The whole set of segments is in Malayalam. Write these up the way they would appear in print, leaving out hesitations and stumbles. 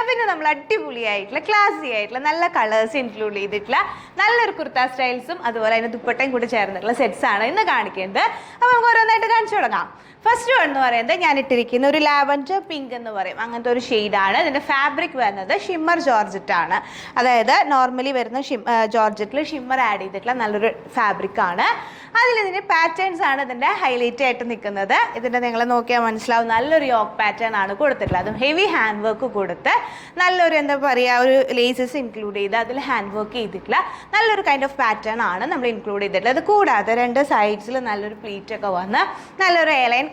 പിന്നെ നമ്മൾ അടിപൊളിയായിട്ടുള്ള ക്ലാസി ആയിട്ടുള്ള നല്ല കളേഴ്സ് ഇൻക്ലൂഡ് ചെയ്തിട്ടുള്ള നല്ലൊരു കുർത്ത സ്റ്റൈൽസും അതുപോലെ അതിന് ദുപ്പട്ടയും കൂടി ചേർന്നിട്ടുള്ള സെറ്റ്സ് ആണ് ഇന്ന് കാണിക്കുന്നത്. അപ്പോൾ നമുക്ക് ഓരോന്നായിട്ട് കാണിച്ചു തുടങ്ങാം. ഫസ്റ്റ് വൺ എന്ന് പറയുന്നത് ഞാൻ ഇട്ടിരിക്കുന്ന ഒരു ലാവൻഡർ പിങ്ക് എന്ന് പറയും, അങ്ങനത്തെ ഒരു ഷെയ്ഡാണ്. ഇതിൻ്റെ ഫാബ്രിക് വരുന്നത് ഷിമ്മർ ജോർജറ്റ് ആണ്. അതായത് നോർമലി വരുന്ന ജോർജറ്റിൽ ഷിമ്മർ ആഡ് ചെയ്തിട്ടുള്ള നല്ലൊരു ഫാബ്രിക് ആണ്. അതിലിതിൻ്റെ പാറ്റേൺസ് ആണ് ഇതിൻ്റെ ഹൈലൈറ്റ് ആയിട്ട് നിൽക്കുന്നത്. ഇതിൻ്റെ നിങ്ങൾ നോക്കിയാൽ മനസ്സിലാവും, നല്ലൊരു യോക്ക് പാറ്റേൺ ആണ് കൊടുത്തിട്ടുള്ളത്. അതും ഹെവി ഹാൻഡ് വർക്ക് കൊടുത്ത് നല്ലൊരു എന്താ പറയുക ഒരു ലേസസ് ഇൻക്ലൂഡ് ചെയ്ത് അതിൽ ഹാൻഡ് വർക്ക് ചെയ്തിട്ടുള്ള നല്ലൊരു കൈൻഡ് ഓഫ് പാറ്റേൺ ആണ് നമ്മൾ ഇൻക്ലൂഡ് ചെയ്തിട്ടുള്ളത്. അത് കൂടാതെ രണ്ട് സൈഡ്സിൽ നല്ലൊരു പ്ലീറ്റ് ഒക്കെ വന്ന് നല്ലൊരു എയർലൈൻ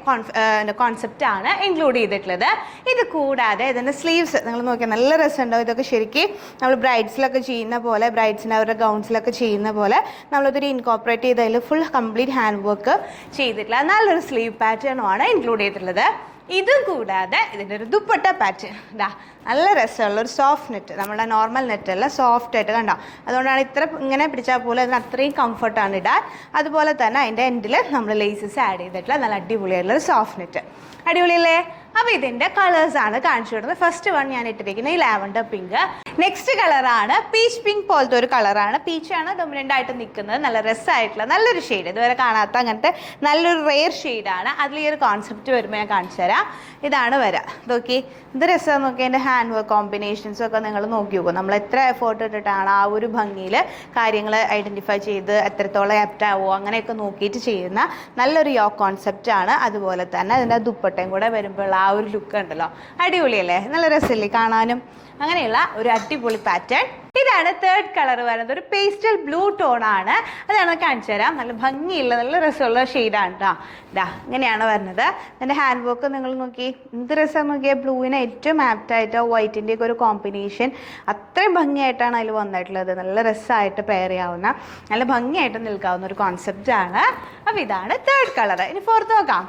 കോൺസെപ്റ്റ് ആണ് ഇൻക്ലൂഡ് ചെയ്തിട്ടുള്ളത്. ഇത് കൂടാതെ ഇതിൻ്റെ സ്ലീവ്സ് നിങ്ങൾ നോക്കിയാൽ നല്ല രസമുണ്ടാവും. ഇതൊക്കെ ശരിക്കും നമ്മൾ ബ്രൈഡ്സിലൊക്കെ ചെയ്യുന്ന പോലെ, ബ്രൈഡ്സിന് അവരുടെ ഗൗൺസിലൊക്കെ ചെയ്യുന്ന പോലെ നമ്മളിതൊരു ഇൻകോപ്പറേറ്റ് ചെയ്തതിൽ ഫുൾ കംപ്ലീറ്റ് ഹാൻഡ് വർക്ക് ചെയ്തിട്ടുള്ള നല്ലൊരു സ്ലീവ് പാറ്റേണുമാണ് ഇൻക്ലൂഡ് ചെയ്തിട്ടുള്ളത്. ഇതും കൂടാതെ ഇതിൻ്റെ ഒരു ദുപ്പട്ട പാറ്റേൺ നല്ല രസമുള്ള ഒരു സോഫ്റ്റ് നെറ്റ്, നമ്മുടെ നോർമൽ നെറ്റല്ല, സോഫ്റ്റ് ആയിട്ട് കണ്ടോ. അതുകൊണ്ടാണ് ഇത്ര ഇങ്ങനെ പിടിച്ചാൽ പോലും അതിന് അത്രയും കംഫർട്ടാണ് ഇടാൻ. അതുപോലെ തന്നെ അതിൻ്റെ എൻഡിൽ നമ്മൾ ലേസസ് ആഡ് ചെയ്തിട്ടുള്ള നല്ല അടിപൊളിയായിട്ടുള്ള സോഫ്റ്റ് നെറ്റ്. അടിപൊളിയല്ലേ? അപ്പോൾ ഇതിൻ്റെ കളേഴ്സാണ് കാണിച്ചു കൊടുക്കുന്നത്. ഫസ്റ്റ് വൺ ഞാൻ ഇട്ടിരിക്കുന്നത് ഈ ലാവൻഡർ പിങ്ക്. നെക്സ്റ്റ് കളറാണ് പീച്ച് പിങ്ക് പോലത്തെ ഒരു കളറാണ്. പീച്ചാണ് ഡൊമിനൻ്റ് ആയിട്ട് നിൽക്കുന്നത്. നല്ല രസമായിട്ടുള്ള നല്ലൊരു ഷെയ്ഡ്, ഇതുവരെ കാണാത്ത അങ്ങനത്തെ നല്ലൊരു റെയർ ഷെയ്ഡാണ്. അതിൽ ഈ ഒരു കോൺസെപ്റ്റ് വരുമ്പോൾ ഞാൻ കാണിച്ചു തരാം. ഇതാണ് വരാം. നോക്കി ഇത് രസം നോക്കി. എൻ്റെ ഹാൻഡ് വർക്ക് കോമ്പിനേഷൻസും ഒക്കെ നിങ്ങൾ നോക്കി നോക്കും. നമ്മൾ എത്ര എഫേർട്ട് ഇട്ടിട്ടാണ് ആ ഒരു ഭംഗിയിൽ കാര്യങ്ങൾ ഐഡൻറ്റിഫൈ ചെയ്ത് എത്രത്തോളം ആപ്റ്റാവോ അങ്ങനെയൊക്കെ നോക്കിയിട്ട് ചെയ്യുന്ന നല്ലൊരു യോക്ക് കോൺസെപ്റ്റാണ്. അതുപോലെ തന്നെ അതിൻ്റെ ദുപ്പട്ടയും കൂടെ വരുമ്പോൾ ആ ഒരു ലുക്ക് ഉണ്ടല്ലോ, അടിപൊളിയല്ലേ? നല്ല രസമില്ലേ കാണാനും? അങ്ങനെയുള്ള ഒരു അടിപൊളി പാറ്റേൺ. ഇതാണ് തേർഡ് കളർ വരുന്നത്. ഒരു പേസ്റ്റൽ ബ്ലൂ ടോൺ ആണ്. അതാണ് കാണിച്ചു തരാം. നല്ല ഭംഗിയുള്ള നല്ല രസമുള്ള ഷെയ്ഡാണ് കേട്ടോ. ഇങ്ങനെയാണ് വരുന്നത്. എൻ്റെ ഹാൻഡ് വർക്ക് നിങ്ങൾ നോക്കി എന്ത് രസം നോക്കിയാൽ. ബ്ലൂവിന് ഏറ്റവും ആപ്റ്റായിട്ട് വൈറ്റിൻ്റെ ഒക്കെ ഒരു കോമ്പിനേഷൻ അത്രയും ഭംഗിയായിട്ടാണ് അതിൽ വന്നിട്ടുള്ളത്. നല്ല രസമായിട്ട് പെയർ ചെയ്യാവുന്ന നല്ല ഭംഗിയായിട്ട് നിൽക്കാവുന്ന ഒരു കോൺസെപ്റ്റാണ്. അപ്പോൾ ഇതാണ് തേർഡ് കളർ. ഇനി ഫോർത്ത് നോക്കാം.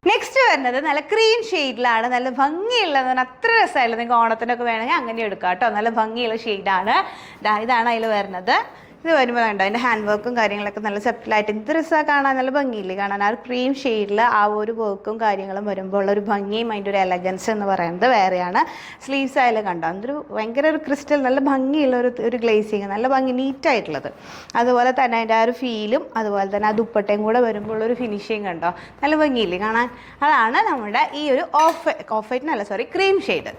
നെക്സ്റ്റ് വരുന്നത് നല്ല ക്രീം ഷെയ്ഡിലാണ്. നല്ല ഭംഗിയുള്ളത്, അത്ര രസമായില്ല. നിങ്ങൾക്ക് ഓണത്തിനൊക്കെ വേണമെങ്കിൽ അങ്ങനെ എടുക്കാം കേട്ടോ. നല്ല ഭംഗിയുള്ള ഷെയ്ഡാണ്. ഇതാണ് അതിൽ വരുന്നത്. ഇത് വരുമ്പോൾ വേണ്ട അതിൻ്റെ ഹാൻഡ് വർക്കും കാര്യങ്ങളൊക്കെ നല്ല സെറ്റിലായിട്ട് എന്ത് രസമാണ് കാണാൻ, നല്ല ഭംഗിയില്ലേ കാണാൻ. ആ ഒരു ക്രീം ഷെയ്ഡിൽ ആ ഒരു വർക്കും കാര്യങ്ങളും വരുമ്പോൾ ഉള്ളൊരു ഭംഗിയും അതിൻ്റെ ഒരു എലഗൻസ് എന്ന് പറയുന്നത് വേറെയാണ്. സ്ലീവ്സ് ആയാലും കണ്ടോ എന്തൊരു ഭയങ്കര ഒരു ക്രിസ്റ്റൽ നല്ല ഭംഗിയുള്ള ഒരു ഗ്ലേസിങ്, നല്ല ഭംഗി നീറ്റായിട്ടുള്ളത്. അതുപോലെ തന്നെ അതിൻ്റെ ആ ഒരു ഫീലും അതുപോലെ തന്നെ ആ ദുപ്പട്ടയും കൂടെ വരുമ്പോൾ ഉള്ളൊരു ഫിനിഷിങ് കണ്ടോ നല്ല ഭംഗിയില്ലേ കാണാൻ. അതാണ് നമ്മുടെ ഈ ഒരു ഓഫ് വൈറ്റിനല്ല sorry cream shade.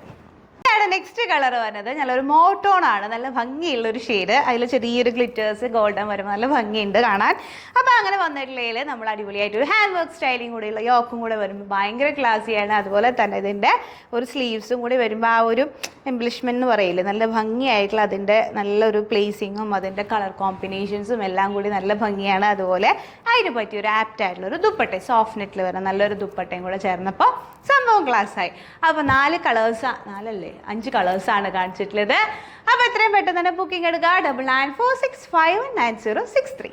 Next colour വരുന്നത് നല്ലൊരു മോട്ടോൺ ആണ്. നല്ല ഭംഗിയുള്ള ഒരു ഷെയ്ഡ്. അതിൽ ചെറിയൊരു ഗ്ലിറ്റേഴ്സ് ഗോൾഡൻ വരുമ്പോൾ നല്ല ഭംഗിയുണ്ട് കാണാൻ. അപ്പോൾ അങ്ങനെ വന്നിട്ടുള്ളതിൽ നമ്മൾ അടിപൊളിയായിട്ട് ഒരു ഹാൻഡ് വർക്ക് സ്റ്റൈലിംഗ് കൂടെയുള്ള യോക്കും കൂടെ വരുമ്പോൾ ഭയങ്കര ക്ലാസിയാണ്. അതുപോലെ തന്നെ ഇതിൻ്റെ ഒരു സ്ലീവ്സും കൂടി വരുമ്പോൾ ആ ഒരു എംബ്ലിഷ്മെൻ്റ് എന്ന് പറയില്ലേ നല്ല ഭംഗിയായിട്ടുള്ള അതിൻ്റെ നല്ലൊരു പ്ലേസിങ്ങും അതിൻ്റെ കളർ കോമ്പിനേഷൻസും എല്ലാം കൂടി നല്ല ഭംഗിയാണ്. അതുപോലെ അതിന് പറ്റിയ ഒരു ആപ്റ്റ് ആയിട്ടുള്ള ഒരു ദുപ്പട്ട സോഫ്റ്റ് നെറ്റിൽ വരുന്ന നല്ലൊരു ദുപ്പട്ടയും കൂടെ ചേർന്നപ്പോൾ സംഭവം ക്ലാസ്സായി. അപ്പോൾ 5 കളേഴ്സാണ് കാണിച്ചിട്ടുള്ളത്. അപ്പോൾ എത്രയും പെട്ടെന്ന് തന്നെ ബുക്കിംഗ് എടുക്കുക. 9946519063.